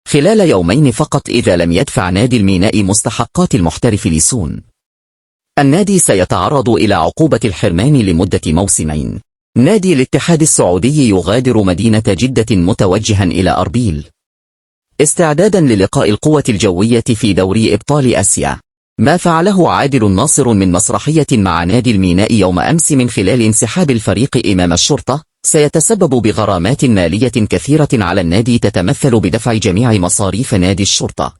خلال يومين فقط إذا لم يدفع نادي الميناء مستحقات المحترف ليسون. النادي سيتعرض إلى عقوبة الحرمان لمدة موسمين. نادي الاتحاد السعودي يغادر مدينة جدة متوجها إلى أربيل استعدادا للقاء القوة الجوية في دوري إبطال آسيا. ما فعله عادل ناصر من مسرحية مع نادي الميناء يوم أمس من خلال انسحاب الفريق أمام الشرطة سيتسبب بغرامات مالية كثيرة على النادي تتمثل بدفع جميع مصاريف نادي الشرطة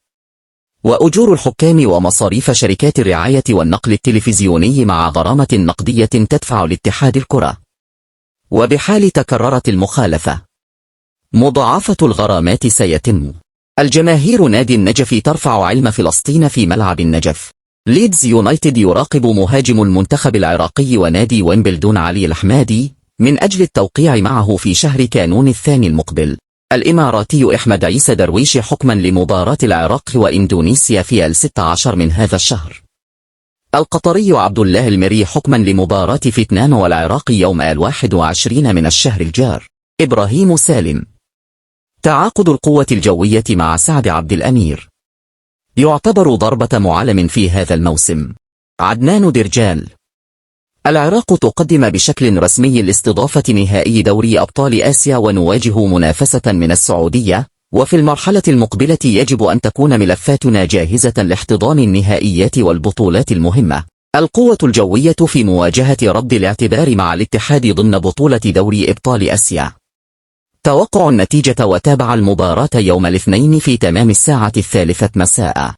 وأجور الحكام ومصاريف شركات الرعاية والنقل التلفزيوني مع غرامة نقدية تدفع لاتحاد الكرة. وبحال تكررت المخالفة مضاعفة الغرامات سيتم. الجماهير نادي النجف ترفع علم فلسطين في ملعب النجف. ليدز يونايتد يراقب مهاجم المنتخب العراقي ونادي ويمبلدون علي الحمادي من أجل التوقيع معه في شهر كانون الثاني المقبل. الإماراتي أحمد عيسى درويش حكما لمباراة العراق وإندونيسيا في 16 من هذا الشهر. القطري عبد الله المري حكما لمباراة فيتنام والعراق يوم 21 من الشهر الجار. إبراهيم سالم. تعاقد القوة الجوية مع سعد عبد الأمير يعتبر ضربة معلم في هذا الموسم. عدنان درجال. العراق تقدم بشكل رسمي لاستضافة نهائي دوري أبطال آسيا ونواجه منافسة من السعودية، وفي المرحلة المقبلة يجب أن تكون ملفاتنا جاهزة لاحتضان النهائيات والبطولات المهمة. القوة الجوية في مواجهة رد الاعتبار مع الاتحاد ضمن بطولة دوري أبطال آسيا. توقع النتيجة وتابع المباراة يوم الاثنين في تمام الساعة 3 مساء.